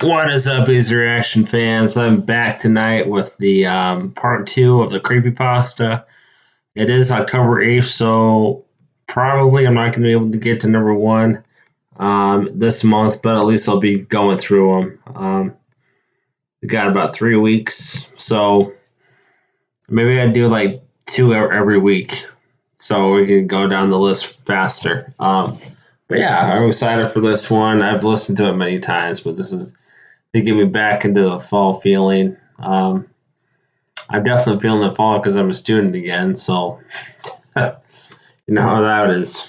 What is up, Easy Reaction fans? I'm back tonight with the part two of the Creepypasta. It is October 8th, so probably I'm not going to be able to get to number one this month, but at least I'll be going through them. We got about 3 weeks, so maybe I'd do like two every week so we can go down the list faster. But yeah, I'm excited for this one. I've listened to it many times, but this is to get me back into the fall feeling. I'm definitely feeling the fall because I'm a student again, so you know how that is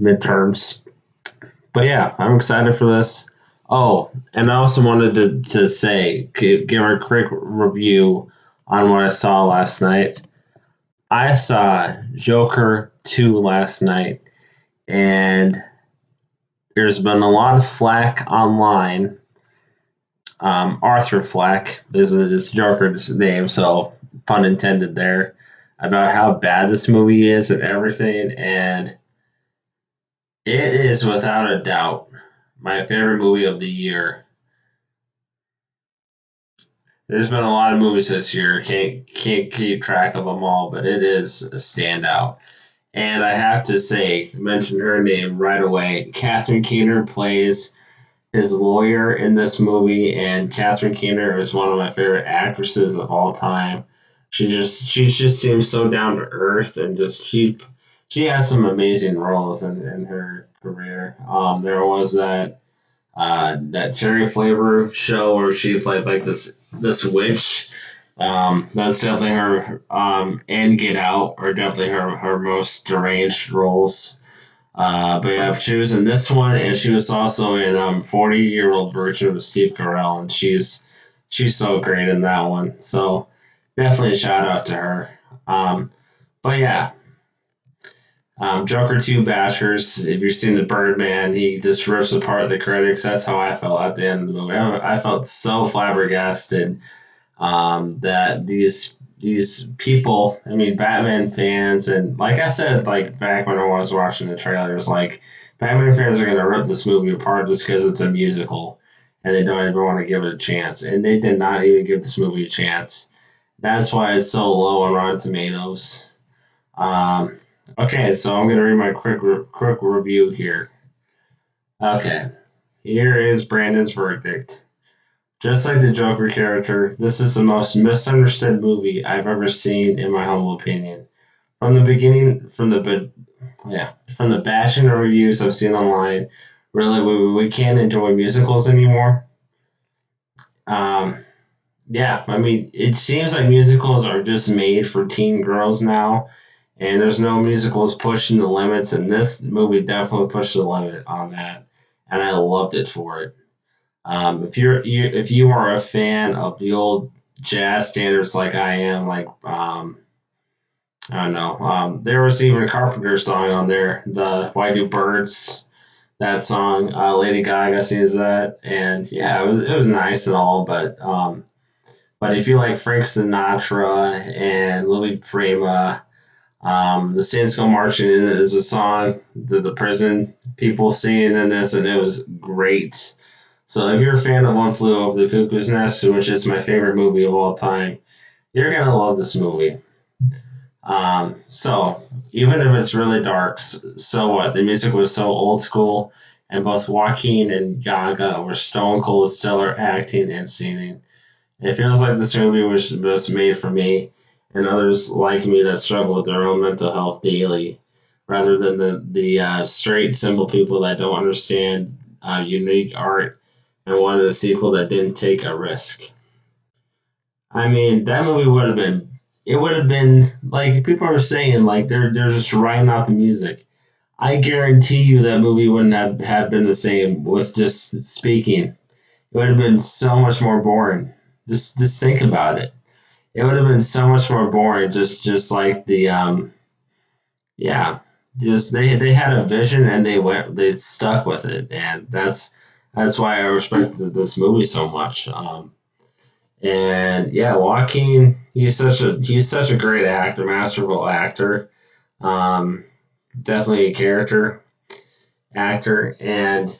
midterms. But yeah, I'm excited for this. Oh, and I also wanted to say, give a quick review on what I saw last night. I saw Joker 2 last night, and there's been a lot of flack online. Arthur Flack is Joker's name, so pun intended there, about how bad this movie is and everything, and it is without a doubt my favorite movie of the year. There's been a lot of movies this year, can't keep track of them all, but it is a standout. And I have to say, mention her name right away. Catherine Keener plays his lawyer in this movie, and Catherine Keener is one of my favorite actresses of all time. She just seems so down to earth, and just she has some amazing roles in her career. There was that cherry flavor show where she played like this witch. That's definitely her. And Get Out are definitely her most deranged roles. But yeah, she was in this one, and she was also in 40-Year-Old Virgin with Steve Carell, and she's so great in that one. So definitely a shout out to her. But yeah, Joker 2 bashers. If you've seen the Birdman, he just rips apart the critics. That's how I felt at the end of the movie. I felt so flabbergasted that these people, I mean, Batman fans, and like I said, like back when I was watching the trailers, like Batman fans are gonna rip this movie apart just because it's a musical, and they don't even want to give it a chance. And they did not even give this movie a chance. That's why it's so low on Rotten Tomatoes. Um, okay, so I'm gonna read my quick review here. Okay, here is Brandon's verdict. Just like the Joker character, this is the most misunderstood movie I've ever seen, in my humble opinion. From the beginning, from the bashing reviews I've seen online, really, we can't enjoy musicals anymore. Um, yeah, I mean, it seems like musicals are just made for teen girls now, and there's no musicals pushing the limits, and this movie definitely pushed the limit on that, and I loved it for it. If you are a fan of the old jazz standards like I am, like I don't know, there was even a Carpenter song on there, the Why Do Birds, that song. Lady Gaga sings that, and yeah, it was nice and all, but if you like Frank Sinatra and Louis Prima, the Saints Go Marching In is a song that the prison people singing in this, and it was great. So if you're a fan of One Flew Over the Cuckoo's Nest, which is my favorite movie of all time, you're gonna love this movie. So even if it's really dark, so what? The music was so old school, and both Joaquin and Gaga were stone cold stellar acting and singing. It feels like this movie was made for me and others like me that struggle with their own mental health daily, rather than the straight, simple people that don't understand unique art and wanted a sequel that didn't take a risk. I mean, that movie would have been. It would have been like people are saying, like they're just writing out the music. I guarantee you that movie wouldn't have been the same with just speaking. It would have been so much more boring. Just think about it. It would have been so much more boring. Just like the yeah, just they had a vision and they stuck with it, and that's why I respected this movie so much. And yeah, Joaquin, he's such a great actor, masterful actor. Um, Definitely a character actor, and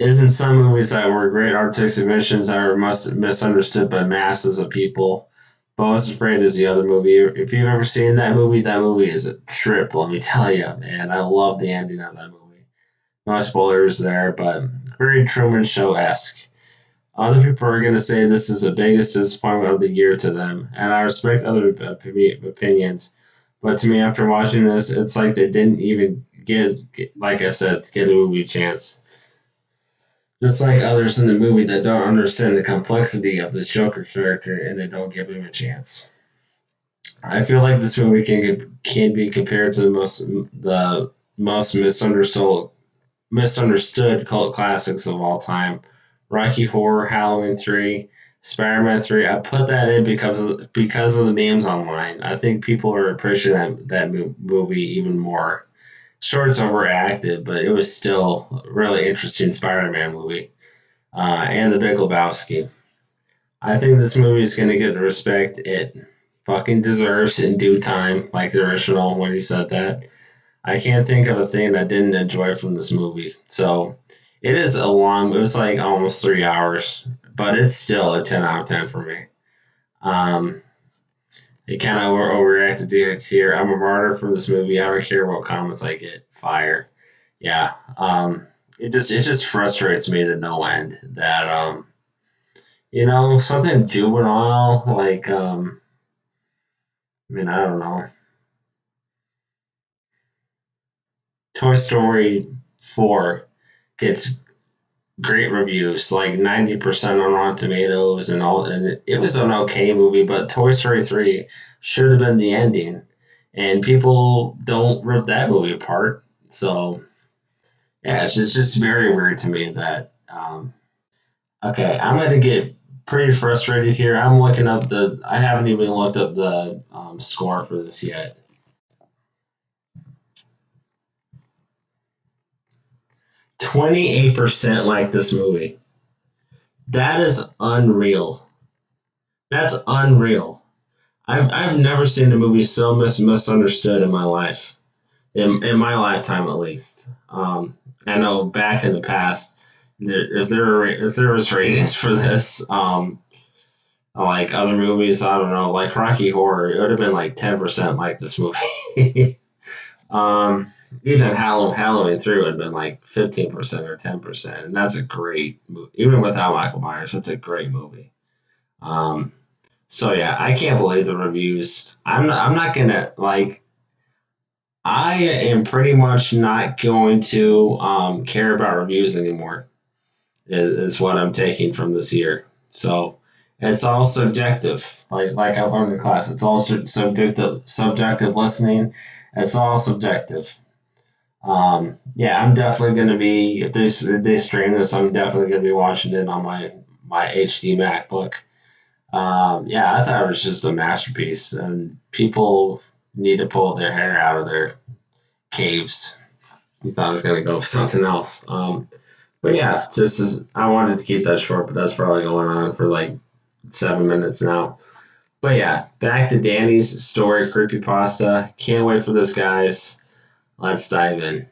isn't some movies that were great art exhibitions that are misunderstood by masses of people. But I was afraid is the other movie. If you've ever seen that movie is a trip. Let me tell you, man. I love the ending of that movie. No spoilers there, but very Truman Show esque. Other people are going to say this is the biggest disappointment of the year to them, and I respect other opinions. But to me, after watching this, it's like they didn't even like I said, get a movie chance. Just like others in the movie that don't understand the complexity of this Joker character and they don't give him a chance. I feel like this movie can be compared to the most misunderstood cult classics of all time. Rocky Horror, Halloween 3, Spider-Man 3. I put that in because of the memes online. I think people are appreciating that movie even more. Sure, it's overacted, but it was still a really interesting Spider-Man movie. And The Big Lebowski. I think this movie is going to get the respect it fucking deserves in due time, like the original when he said that. I can't think of a thing I didn't enjoy from this movie. So it is it was like almost 3 hours, but it's still a 10 out of 10 for me. Um, it kind of overreacted here. I'm a martyr for this movie. I don't care what comments I get. Fire. Yeah. It just frustrates me to no end that, something juvenile, like, I mean, I don't know. Toy Story 4 gets great reviews, like 90% on Rotten Tomatoes and all, and it was an okay movie, but Toy Story 3 should have been the ending, and people don't rip that movie apart. So yeah, it's just very weird to me that. Okay, I'm gonna get pretty frustrated here. I'm looking up I haven't even looked up the score for this yet. 28% like this movie. That is unreal. That's unreal. I've never seen a movie so misunderstood in my life, in my lifetime at least. I know back in the past, if there was ratings for this, like other movies, I don't know, like Rocky Horror, it would have been like 10% like this movie. um, Even Halloween 3 would have been like 15% or 10%, and that's a great movie. Even without Michael Myers, it's a great movie. Um, so yeah, I can't believe the reviews. I'm not gonna like. I am pretty much not going to care about reviews anymore. Is what I'm taking from this year. So it's all subjective. Like I learned in class, it's all subjective listening. It's all subjective. Yeah, I'm definitely gonna be if they stream this, I'm definitely gonna be watching it on my HD MacBook. Yeah, I thought it was just a masterpiece, and people need to pull their hair out of their caves. I thought I was gonna go with something else. But yeah, I wanted to keep that short, but that's probably going on for like 7 minutes now. But yeah, back to Danny's story, creepypasta. Can't wait for this, guys. Let's dive in.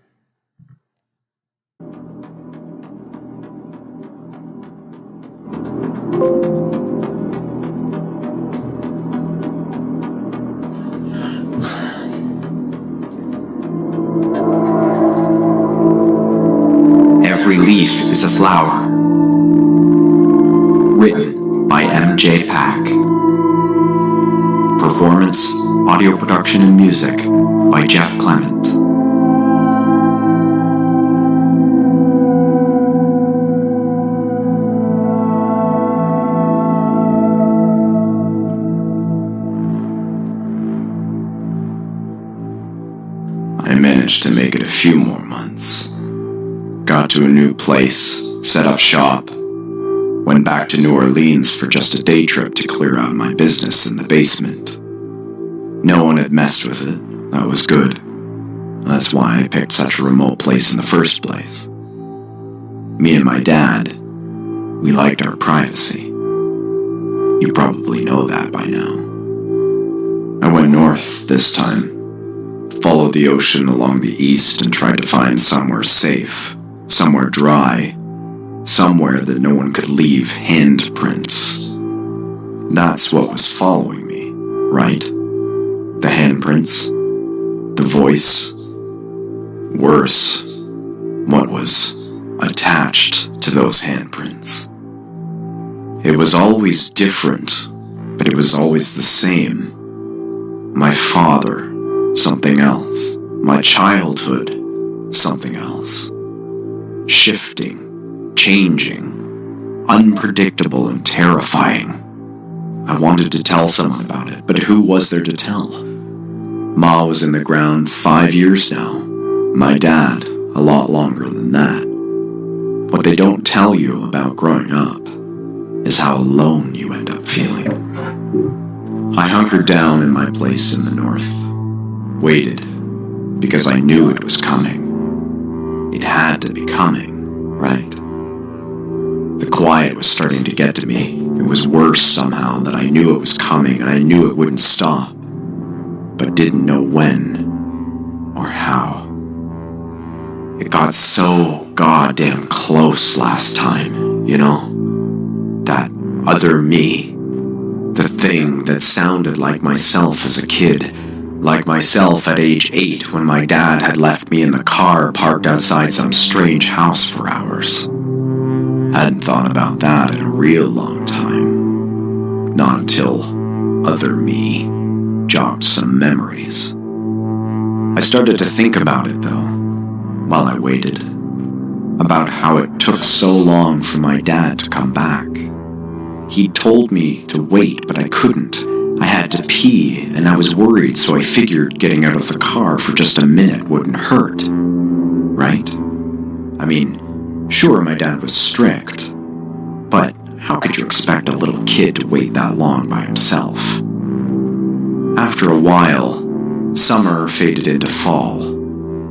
Every Leaf is a Flower. Written by M.J. Pack. Performance, audio production, and music by Jeff Clement. I managed to make it a few more months. Got to a new place, set up shop, went back to New Orleans for just a day trip to clear out my business in the basement. No one had messed with it. That was good. That's why I picked such a remote place in the first place. Me and my dad, we liked our privacy. You probably know that by now. I went north this time, followed the ocean along the east and tried to find somewhere safe, somewhere dry, somewhere that no one could leave handprints. That's what was following me, right? The handprints, the voice, worse, what was attached to those handprints. It was always different, but it was always the same. My father, something else. My childhood, something else. Shifting, changing, unpredictable and terrifying. I wanted to tell someone about it, but who was there to tell? Ma was in the ground 5 years now. My dad, a lot longer than that. What they don't tell you about growing up is how alone you end up feeling. I hunkered down in my place in the north, waited, because I knew it was coming. It had to be coming, right? The quiet was starting to get to me. It was worse somehow that I knew it was coming and I knew it wouldn't stop, but didn't know when or how. It got so goddamn close last time, you know? That other me. The thing that sounded like myself as a kid. Like myself at age 8 when my dad had left me in the car parked outside some strange house for hours. Hadn't thought about that in a real long time. Not until other me jogged some memories. I started to think about it though, while I waited. About how it took so long for my dad to come back. He told me to wait, but I couldn't. I had to pee, and I was worried, so I figured getting out of the car for just a minute wouldn't hurt. Right? I mean, sure, my dad was strict, but how could you expect a little kid to wait that long by himself? After a while, summer faded into fall,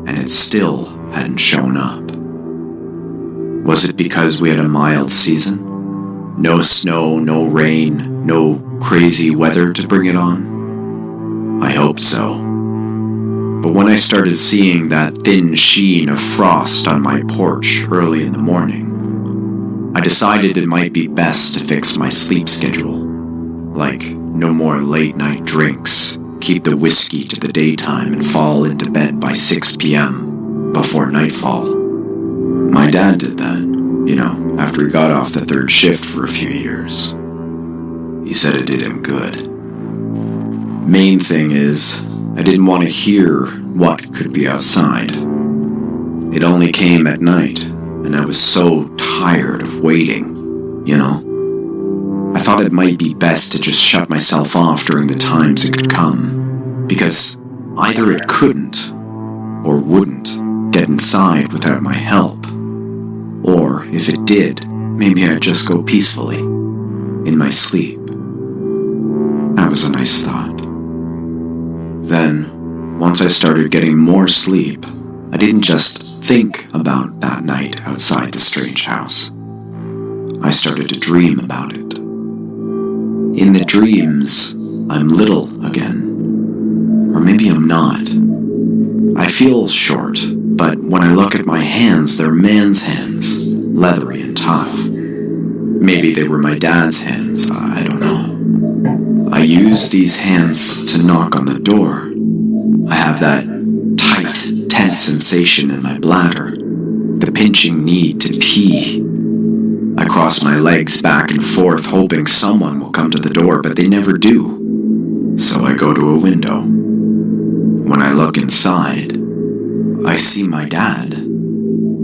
and it still hadn't shown up. Was it because we had a mild season? No snow, no rain, no crazy weather to bring it on? I hoped so. But when I started seeing that thin sheen of frost on my porch early in the morning, I decided it might be best to fix my sleep schedule. Like, no more late night drinks, keep the whiskey to the daytime and fall into bed by 6 p.m. before nightfall. My dad did that. You know, after he got off the third shift for a few years. He said it did him good. Main thing is, I didn't want to hear what could be outside. It only came at night, and I was so tired of waiting, you know? I thought it might be best to just shut myself off during the times it could come, because either it couldn't, or wouldn't, get inside without my help. Or, if it did, maybe I'd just go peacefully, in my sleep. That was a nice thought. Then, once I started getting more sleep, I didn't just think about that night outside the strange house. I started to dream about it. In the dreams, I'm little again. Or maybe I'm not. I feel short. But when I look at my hands, they're man's hands, leathery and tough. Maybe they were my dad's hands, I don't know. I use these hands to knock on the door. I have that tight, tense sensation in my bladder, the pinching need to pee. I cross my legs back and forth, hoping someone will come to the door, but they never do. So I go to a window. When I look inside, I see my dad.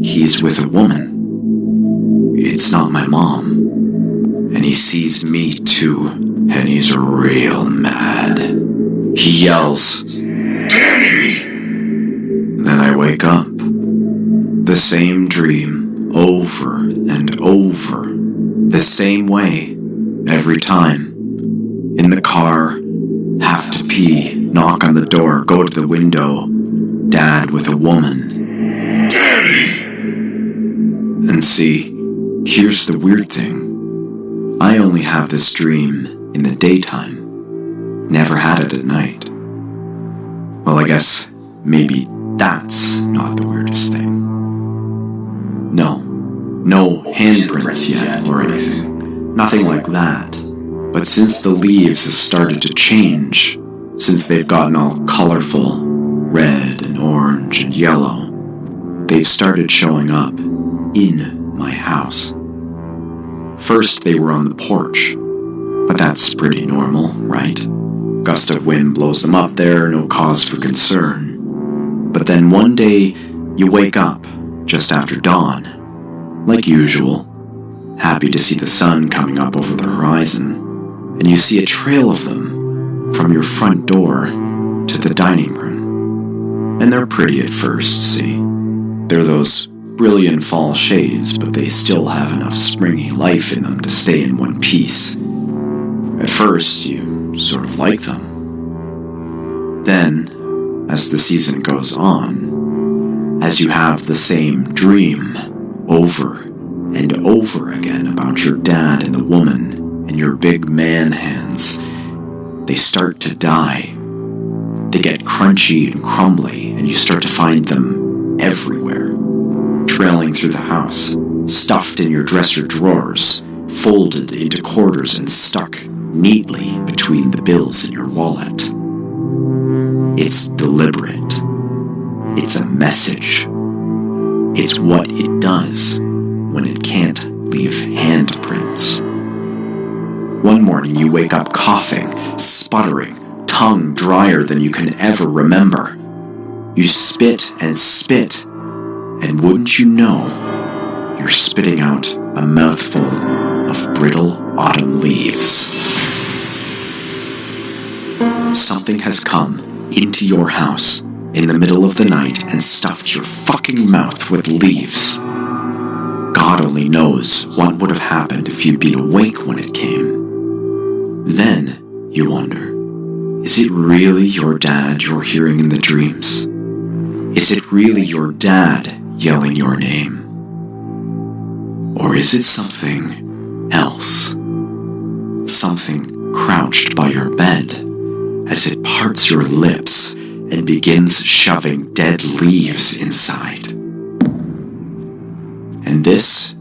He's with a woman. It's not my mom. And he sees me too, and he's real mad. He yells, "Danny!" Then I wake up. The same dream, over and over. The same way, every time. In the car, have to pee, knock on the door, go to the window. Dad with a woman. Daddy! And see, here's the weird thing. I only have this dream in the daytime. Never had it at night. Well, I guess maybe that's not the weirdest thing. No, No handprints yet or anything. Nothing like that. But since the leaves have started to change, since they've gotten all colorful, red and orange and yellow, they've started showing up in my house. First they were on the porch, but that's pretty normal, right? Gust of wind blows them up there, no cause for concern. But then one day, you wake up just after dawn, like usual, happy to see the sun coming up over the horizon, and you see a trail of them from your front door to the dining room. And they're pretty at first, see? They're those brilliant fall shades, but they still have enough springy life in them to stay in one piece. At first, you sort of like them. Then, as the season goes on, as you have the same dream over and over again about your dad and the woman and your big man hands, they start to die. They get crunchy and crumbly, and you start to find them everywhere, trailing through the house, stuffed in your dresser drawers, folded into quarters and stuck neatly between the bills in your wallet. It's deliberate. It's a message. It's what it does when it can't leave handprints. One morning you wake up coughing, sputtering, tongue drier than you can ever remember. You spit and spit, and wouldn't you know, you're spitting out a mouthful of brittle autumn leaves. Something has come into your house in the middle of the night and stuffed your fucking mouth with leaves. God only knows what would have happened if you'd been awake when it came. Then, you wonder, is it really your dad you're hearing in the dreams? Is it really your dad yelling your name? Or is it something else? Something crouched by your bed as it parts your lips and begins shoving dead leaves inside. And this,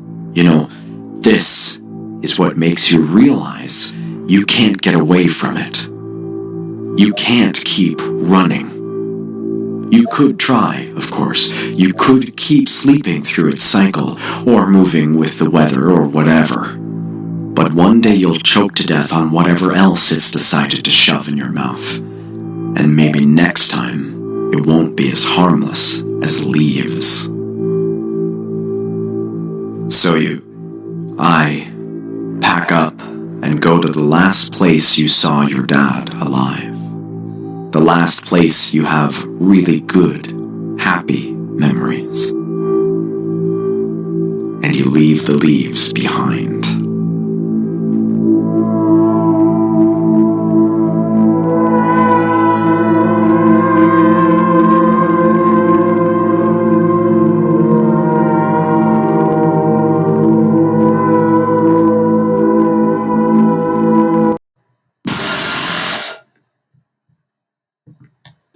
this is what makes you realize you can't get away from it. You can't keep running. You could try, of course. You could keep sleeping through its cycle, or moving with the weather, or whatever. But one day you'll choke to death on whatever else it's decided to shove in your mouth. And maybe next time, it won't be as harmless as leaves. So I pack up and go to the last place you saw your dad alive. The last place you have really good, happy memories. And you leave the leaves behind.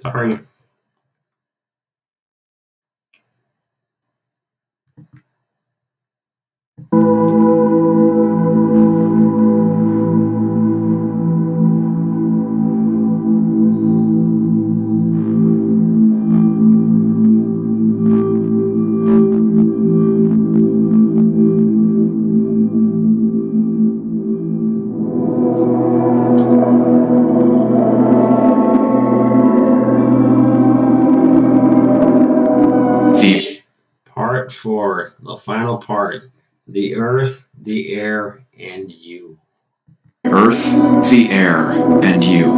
Sorry. Part 4, the final part. The earth, the air, and you. Earth, the air, and you.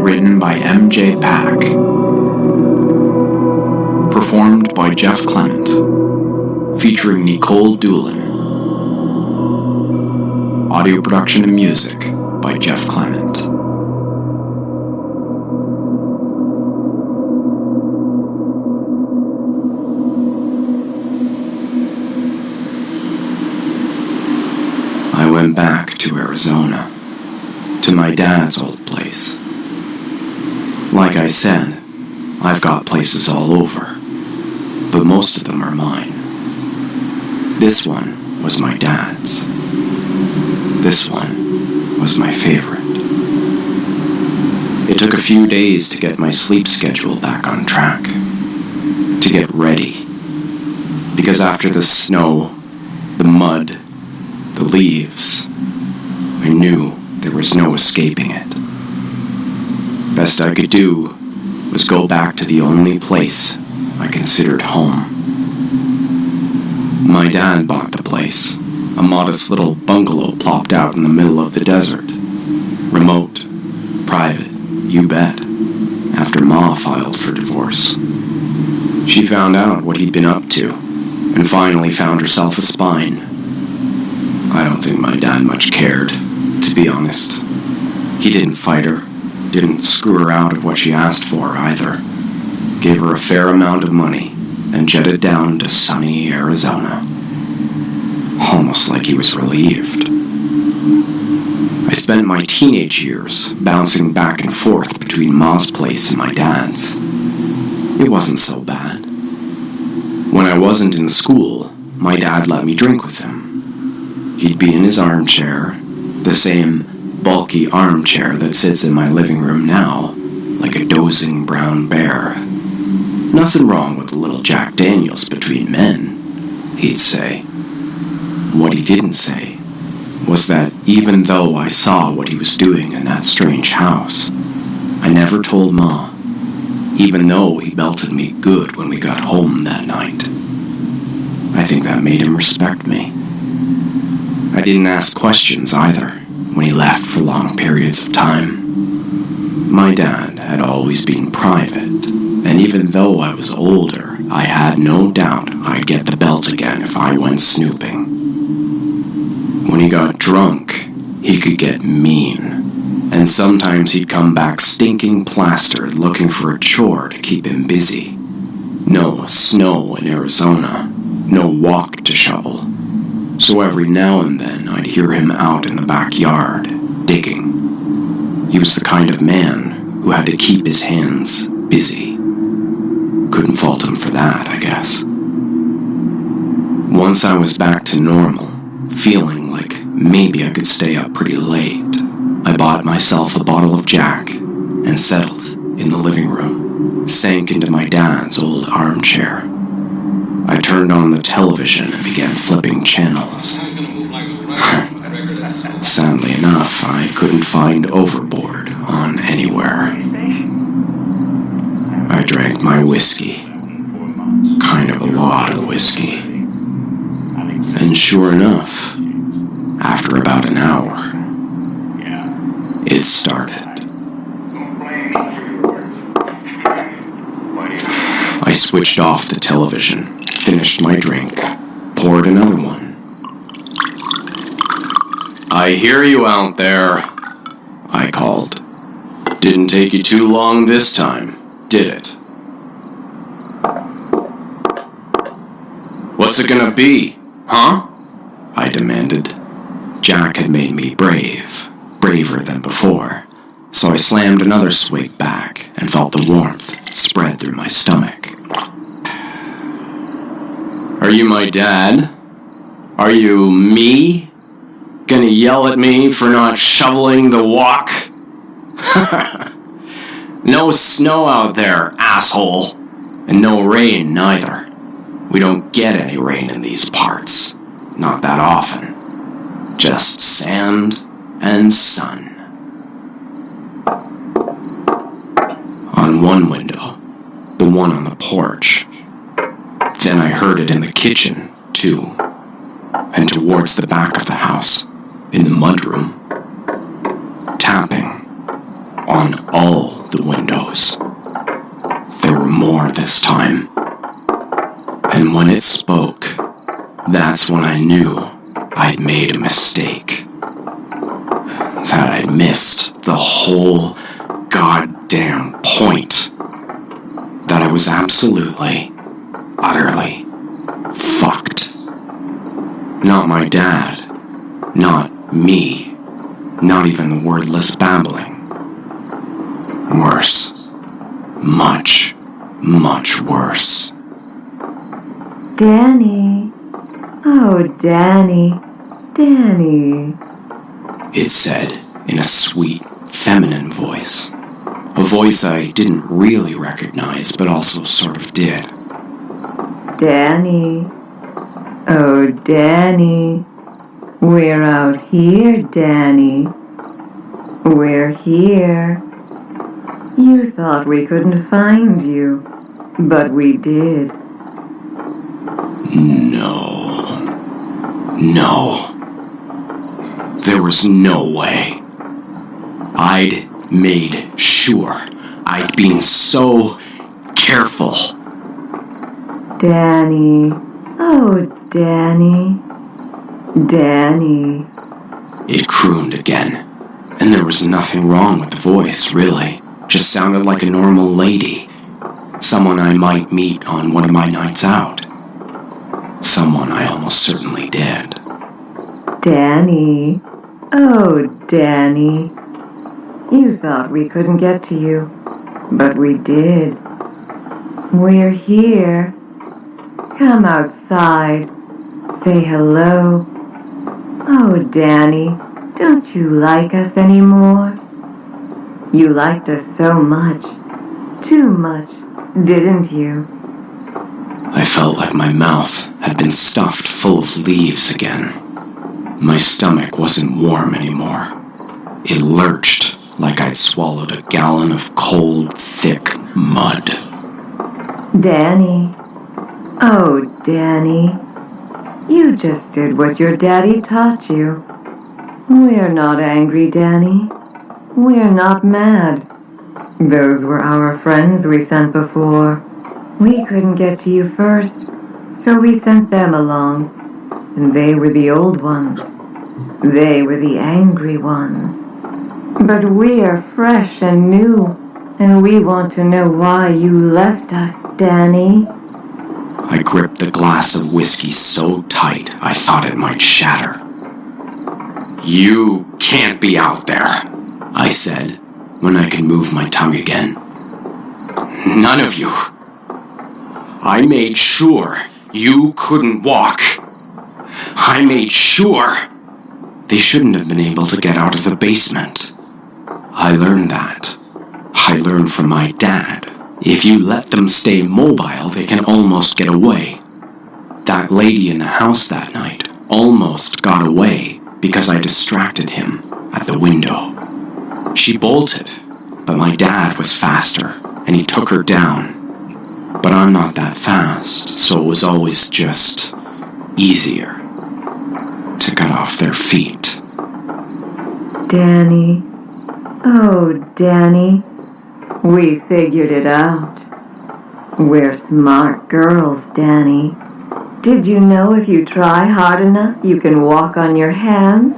Written by M.J. Pack. Performed by Jeff Clement. Featuring Nicole Doolin. Audio production and music by Jeff Clement. I went back to Arizona, to my dad's old place. Like I said, I've got places all over, but most of them are mine. This one was my dad's. This one was my favorite. It took a few days to get my sleep schedule back on track, to get ready, because after the snow, the mud, the leaves, I knew there was no escaping it. Best I could do was go back to the only place I considered home. My dad bought the place, a modest little bungalow plopped out in the middle of the desert. Remote, private, you bet, after Ma filed for divorce. She found out what he'd been up to, and finally found herself a spine. I don't think my dad much cared, to be honest. He didn't fight her, didn't screw her out of what she asked for either. Gave her a fair amount of money, and jetted down to sunny Arizona. Almost like he was relieved. I spent my teenage years bouncing back and forth between Ma's place and my dad's. It wasn't so bad. When I wasn't in school, my dad let me drink with him. He'd be in his armchair, the same bulky armchair that sits in my living room now, like a dozing brown bear. Nothing wrong with a little Jack Daniels between men, he'd say. What he didn't say was that even though I saw what he was doing in that strange house, I never told Ma, even though he belted me good when we got home that night. I think that made him respect me. I didn't ask questions either when he left for long periods of time. My dad had always been private, and even though I was older, I had no doubt I'd get the belt again if I went snooping. When he got drunk, he could get mean, and sometimes he'd come back stinking plastered looking for a chore to keep him busy. No snow in Arizona, no walk to shovel, so every now and then I'd hear him out in the backyard, digging. He was the kind of man who had to keep his hands busy. Couldn't fault him for that, I guess. Once I was back to normal, feeling like maybe I could stay up pretty late, I bought myself a bottle of Jack and settled in the living room, sank into my dad's old armchair. I turned on the television and began flipping channels. Sadly enough, I couldn't find Overboard on anywhere. I drank my whiskey, kind of a lot of whiskey. And sure enough, after about an hour, it started. I switched off the television, finished my drink, poured another one. "I hear you out there," I called. "Didn't take you too long this time, did it?" "What's it gonna be, huh?" I demanded. Jack had made me brave, braver than before, so I slammed another swig back and felt the warmth spread through my stomach. "Are you my dad? Are you me? Gonna yell at me for not shoveling the walk?" "No snow out there, asshole. And no rain, neither. We don't get any rain in these parts. Not that often. Just sand and sun." On one window, the one on the porch. Then I heard it in the kitchen, too. And towards the back of the house, in the mudroom. Tapping on all the windows. There were more this time. And when it spoke, that's when I knew I'd made a mistake. That I'd missed the whole goddamn point. That I was absolutely, utterly fucked. Not my dad. Not me. Not even the wordless babbling. Worse. Much, much worse. Danny. Oh, Danny. Danny. It said in a sweet, feminine voice. A voice I didn't really recognize, but also sort of did. Danny. Oh, Danny. We're out here, Danny. We're here. You thought we couldn't find you, but we did. No. There was no way. I'd made sure. I'd been so careful. Danny. Oh, Danny. Danny. It crooned again, and there was nothing wrong with the voice, really. Just sounded like a normal lady. Someone I might meet on one of my nights out. Someone I almost certainly did. Danny. Oh, Danny. You thought we couldn't get to you, but we did. We're here. Come outside. Say hello. Oh, Danny, don't you like us anymore? You liked us so much. Too much, didn't you? I felt like my mouth had been stuffed full of leaves again. My stomach wasn't warm anymore. It lurched like I'd swallowed a gallon of cold, thick mud. Danny. Oh, Danny. You just did what your daddy taught you. We're not angry, Danny. We're not mad. Those were our friends we sent before. We couldn't get to you first, so we sent them along. And they were the old ones. They were the angry ones. But we are fresh and new, and we want to know why you left us, Danny. I gripped the glass of whiskey so tight I thought it might shatter. You can't be out there, I said, when I could move my tongue again. None of you. I made sure you couldn't walk. I made sure. They shouldn't have been able to get out of the basement. I learned that. I learned from my dad. If you let them stay mobile, they can almost get away. That lady in the house that night almost got away because I distracted him at the window. She bolted, but my dad was faster, and he took her down. But I'm not that fast, so it was always just easier to cut off their feet. Danny. Oh, Danny. We figured it out. We're smart girls, Danny. Did you know if you try hard enough, you can walk on your hands?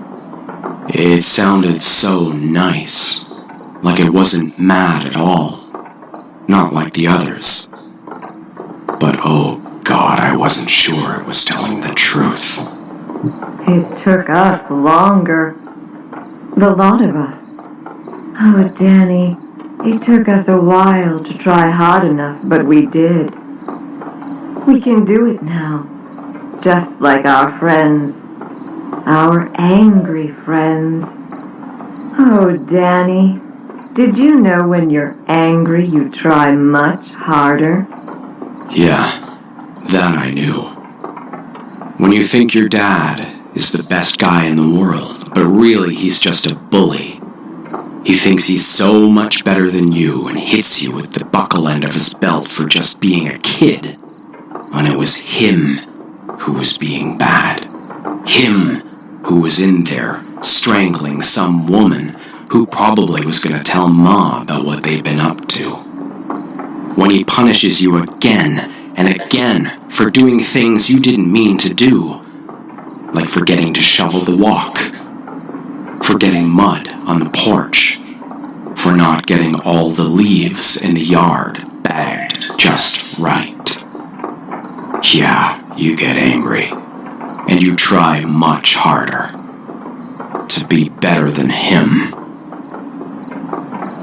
It sounded so nice, like it wasn't mad at all. Not like the others. But oh God, I wasn't sure it was telling the truth. It took us longer. The lot of us. Oh, Danny, it took us a while to try hard enough, but we did. We can do it now. Just like our friends. Our angry friends. Oh, Danny, did you know when you're angry you try much harder? Yeah, that I knew. When you think your dad is the best guy in the world, but really he's just a bully. He thinks he's so much better than you and hits you with the buckle end of his belt for just being a kid, when it was him who was being bad. Him who was in there strangling some woman who probably was going to tell Ma about what they'd been up to. When he punishes you again and again for doing things you didn't mean to do, like forgetting to shovel the walk, for getting mud on the porch, for not getting all the leaves in the yard bagged just right. Yeah, you get angry, and you try much harder to be better than him.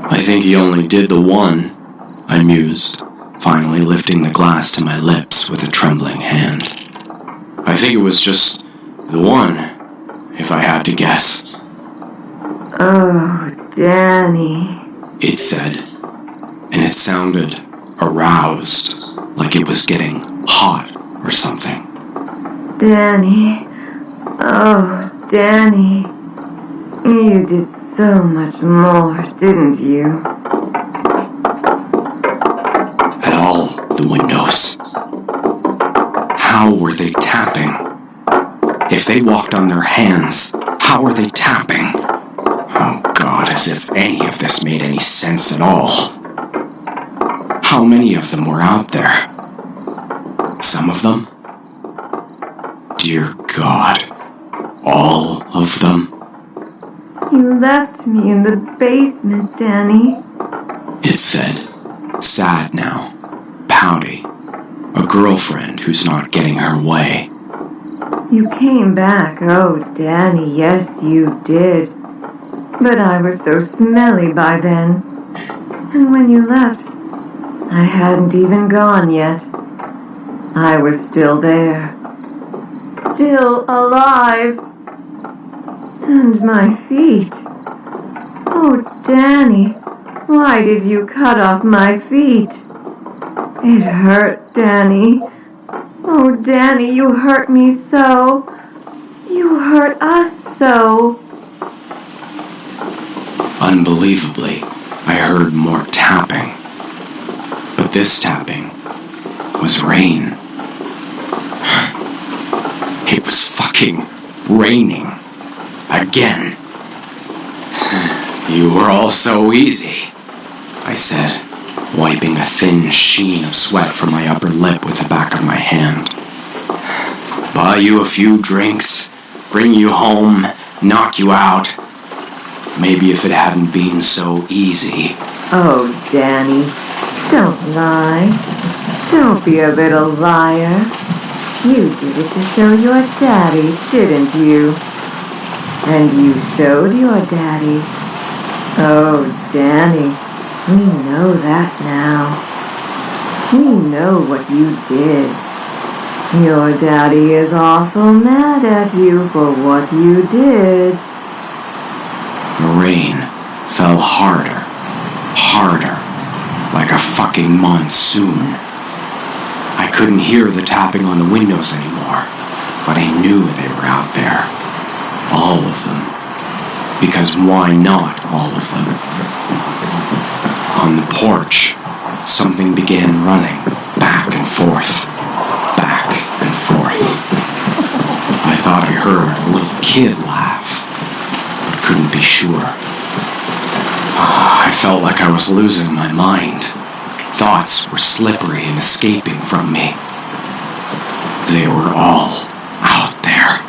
I think he only did the one, I mused, finally lifting the glass to my lips with a trembling hand. I think it was just the one, if I had to guess. Oh, Danny, It said, and it sounded aroused, like it was getting hot or something. Danny, oh, Danny, you did so much more, didn't you? At all the windows. How were they tapping? If they walked on their hands, how were they tapping? Oh God, as if any of this made any sense at all. How many of them were out there? Some of them? Dear God, all of them? You left me in the basement, Danny. It said, sad now, pouty, a girlfriend who's not getting her way. You came back, oh, Danny, yes, you did. But I was so smelly by then. And when you left, I hadn't even gone yet. I was still there. Still alive. And my feet. Oh, Danny, why did you cut off my feet? It hurt, Danny. Oh, Danny, you hurt me so. You hurt us so. Unbelievably, I heard more tapping. But this tapping was rain. It was fucking raining. Again. You were all so easy, I said, wiping a thin sheen of sweat from my upper lip with the back of my hand. Buy you a few drinks, bring you home, knock you out. Maybe if it hadn't been so easy. Oh, Danny, don't lie. Don't be a little liar. You did it to show your daddy, didn't you? And you showed your daddy. Oh, Danny, we know that now. We know what you did. Your daddy is awful mad at you for what you did. The rain fell harder, like a fucking monsoon. I couldn't hear the tapping on the windows anymore, but I knew they were out there. All of them. Because why not all of them? On the porch, something began running back and forth. I thought I heard a little kid laugh, but couldn't be sure. I felt like I was losing my mind. Thoughts were slippery and escaping from me. They were all out there.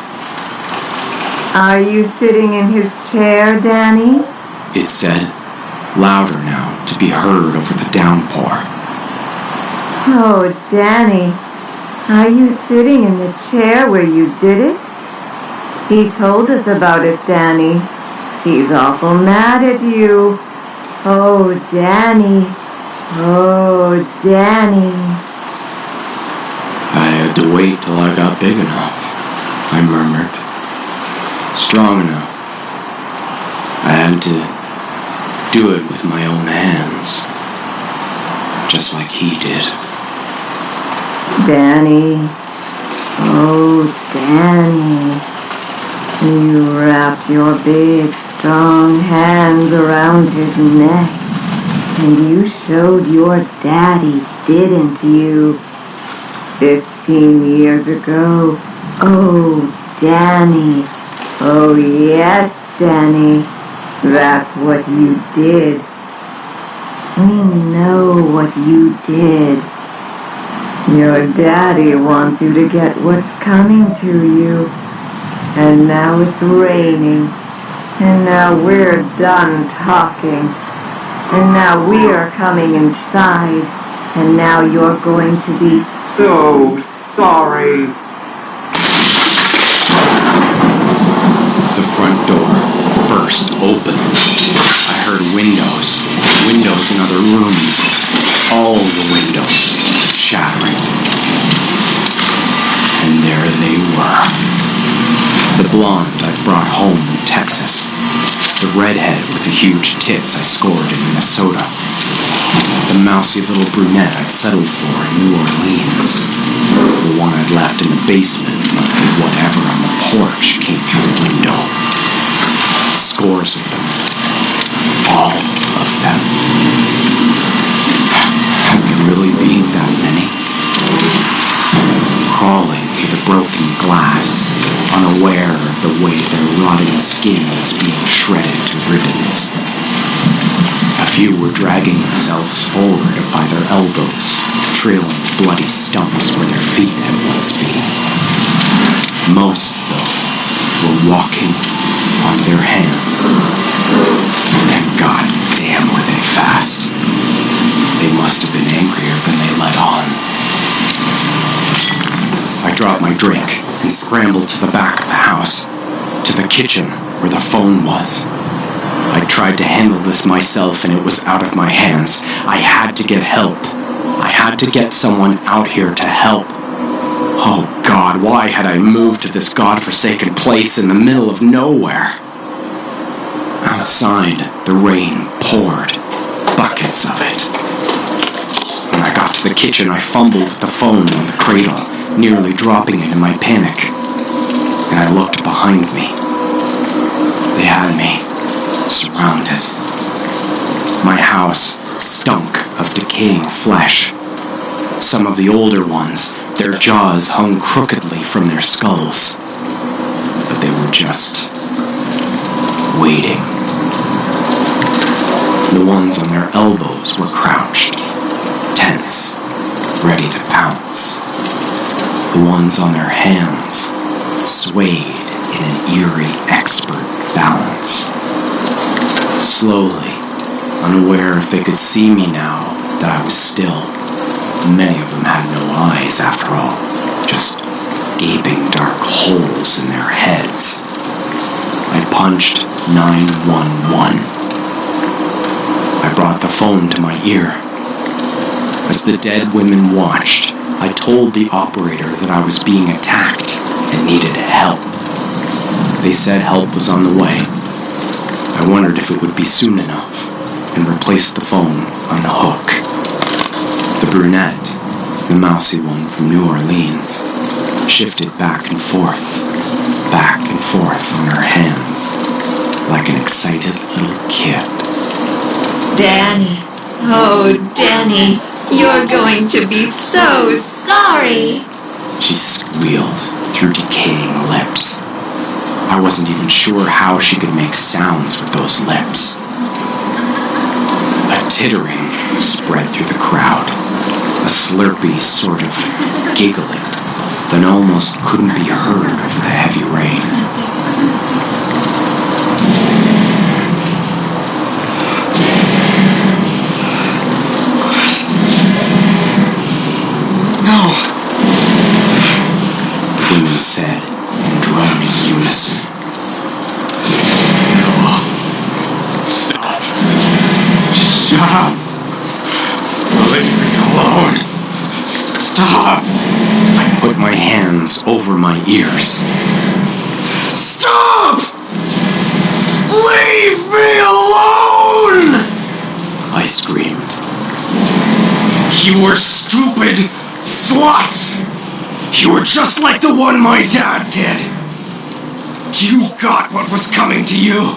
Are you sitting in his chair, Danny? It said, louder now to be heard over the downpour. Oh, Danny, are you sitting in the chair where you did it? He told us about it, Danny. He's awful mad at you. Oh, Danny. Oh, Danny. I had to wait till I got big enough, I murmured. Strong enough. I had to do it with my own hands. Just like he did. Danny. Oh, Danny. You wrapped your big, strong hands around his neck. And you showed your daddy, didn't you? 15 years ago. Oh, Danny. Oh, yes, Danny. That's what you did. We know what you did. Your daddy wants you to get what's coming to you. And now it's raining. And now we're done talking. And now we are coming inside. And now you're going to be so sorry. The front door burst open. I heard windows in other rooms. All the windows. blonde I brought home in Texas. The redhead with the huge tits I scored in Minnesota. The mousy little brunette I'd settled for in New Orleans. The one I'd left in the basement when whatever on the porch came through the window. Scores of them. All of them. Have there really been that many? Crawling through the broken glass, unaware of the way their rotting skin was being shredded to ribbons. A few were dragging themselves forward by their elbows, trailing bloody stumps where their feet had once been. Most, though, were walking on their hands. And god damn were they fast. They must have been angrier than they let on. I dropped my drink and scrambled to the back of the house, to the kitchen where the phone was. I tried to handle this myself and it was out of my hands. I had to get help. I had to get someone out here to help. Oh God, why had I moved to this godforsaken place in the middle of nowhere? Outside, the rain poured, buckets of it. When I got to the kitchen, I fumbled with the phone on the cradle, nearly dropping it in my panic. And I looked behind me. They had me, surrounded. My house stunk of decaying flesh. Some of the older ones, their jaws hung crookedly from their skulls. But they were just waiting. The ones on their elbows were crouched, tense, ready to pounce. The ones on their hands swayed in an eerie, expert balance. Slowly, unaware if they could see me now that I was still. Many of them had no eyes, after all, just gaping dark holes in their heads. I punched 911. I brought the phone to my ear. As the dead women watched, I told the operator that I was being attacked and needed help. They said help was on the way. I wondered if it would be soon enough, and replaced the phone on the hook. The brunette, the mousy one from New Orleans, shifted back and forth on her hands, like an excited little kid. Danny. Oh, Danny. You're going to be so sorry. She squealed through decaying lips. I wasn't even sure how she could make sounds with those lips. A tittering spread through the crowd, a slurpy sort of giggling that almost couldn't be heard over the heavy rain. No! The women said in droning unison. No. Stop. Shut up. Leave me alone. Stop. I put my hands over my ears. Stop! Leave me alone! I screamed. You were stupid sluts! You were just like the one my dad did. You got what was coming to you.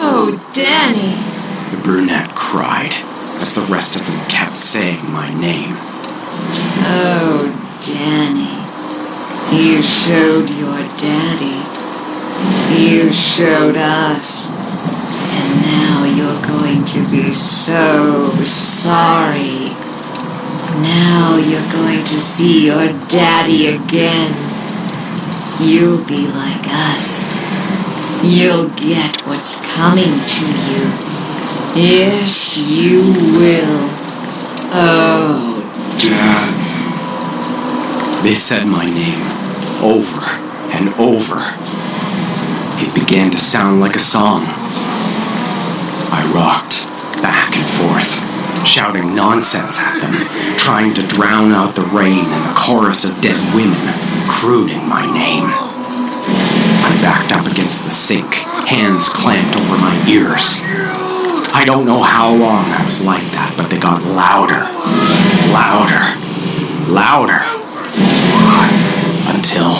Oh, Danny. The brunette cried as the rest of them kept saying my name. Oh, Danny. You showed your daddy. You showed us. And now you're going to be so sorry. Now you're going to see your daddy again. You'll be like us. You'll get what's coming to you. Yes, you will. Oh, Dad. They said my name over and over. It began to sound like a song. I rocked back and forth, shouting nonsense at them, trying to drown out the rain and the chorus of dead women crooning my name. I sink, hands clamped over my ears. I don't know how long I was like that, but they got louder, louder, louder, until...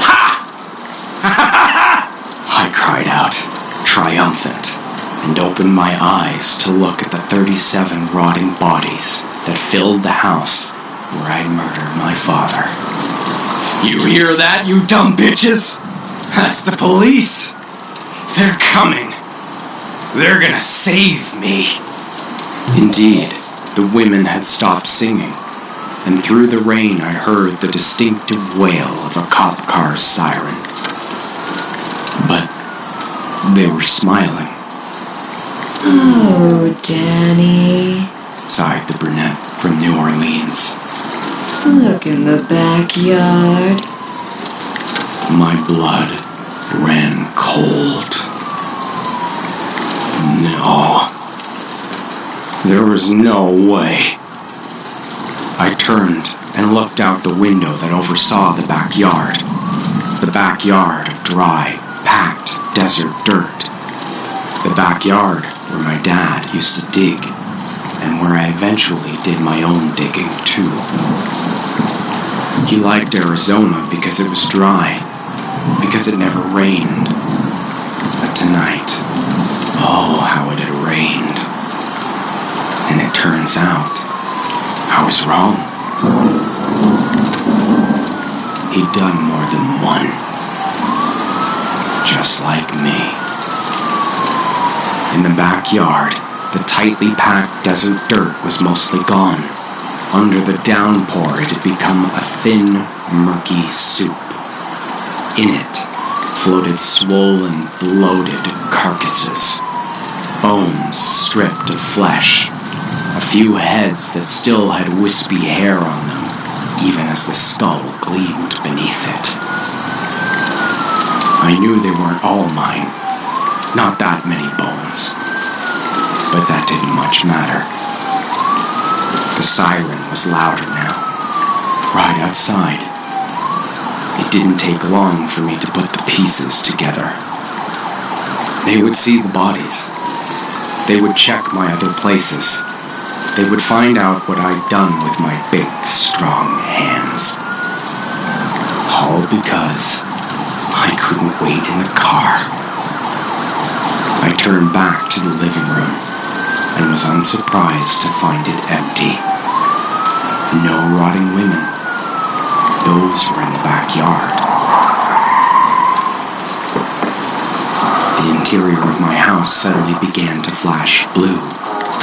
Ha! I cried out, triumphant, and opened my eyes to look at the 37 rotting bodies that filled the house where I murdered my father. You hear that, you dumb bitches? That's the police. They're coming. They're gonna save me. Indeed, the women had stopped singing, and through the rain I heard the distinctive wail of a cop car's siren. But they were smiling. Oh, Danny. Sighed the brunette from New Orleans. Look in the backyard. My blood ran cold. No. There was no way. I turned and looked out the window that oversaw the backyard. The backyard of dry, packed desert dirt. The backyard where my dad used to dig, and where I eventually did my own digging too. He liked Arizona because it was dry, because it never rained. But tonight, oh, how it had rained. And it turns out, I was wrong. He'd done more than one. Just like me. In the backyard, the tightly packed desert dirt was mostly gone. Under the downpour, it had become a thin, murky soup. In it floated swollen, bloated carcasses. Bones stripped of flesh. A few heads that still had wispy hair on them, even as the skull gleamed beneath it. I knew they weren't all mine. Not that many bones. But that didn't much matter. The siren was louder now, right outside. It didn't take long for me to put the pieces together. They would see the bodies. They would check my other places. They would find out what I'd done with my big, strong hands. All because I couldn't wait in the car. I turned back to the living room and was unsurprised to find it empty. No rotting women. Those were in the backyard. The interior of my house suddenly began to flash blue,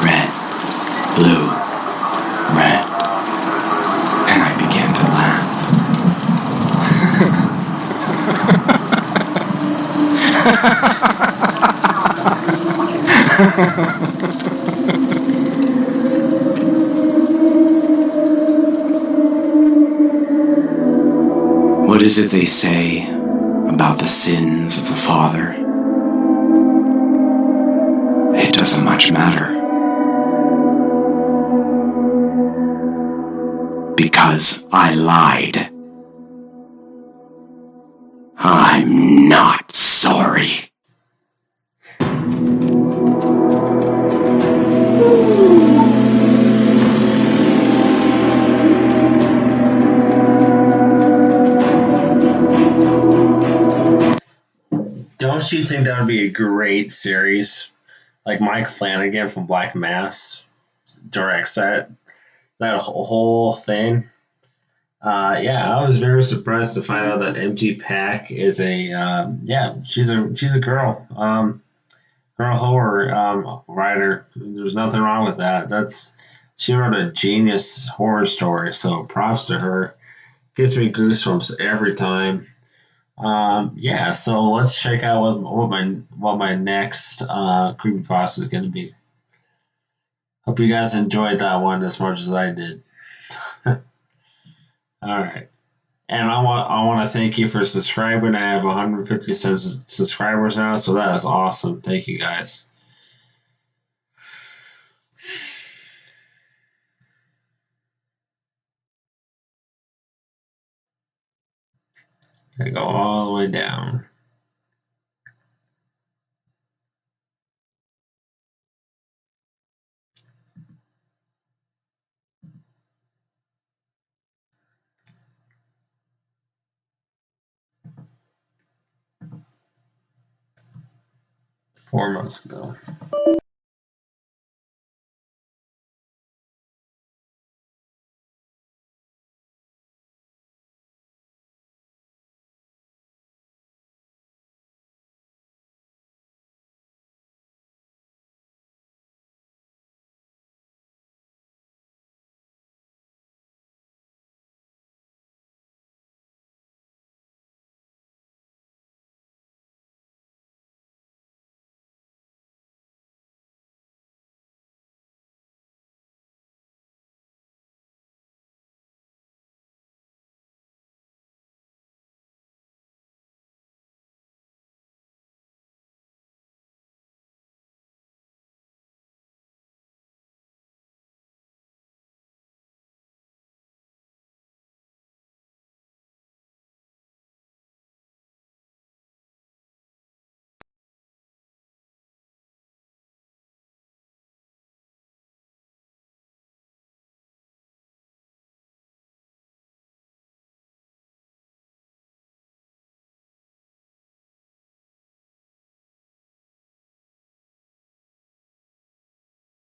red, blue, red, and I began to laugh. What is it they say about the sins of the father? It doesn't much matter. Because I lied. I'm not sorry. Don't you think that would be a great series? Like Mike Flanagan from Black Mass directs that whole thing. Yeah, I was very surprised to find out that MG Pack is a she's a girl girl horror writer. There's nothing wrong with that. She wrote a genius horror story, so props to her. Gives me goosebumps every time. So let's check out what my next creepypasta is going to be. Hope you guys enjoyed that one as much as I did. All right. And I want to thank you for subscribing. I have 150 subscribers now, so that is awesome. Thank you guys. They go all the way down. Four months ago.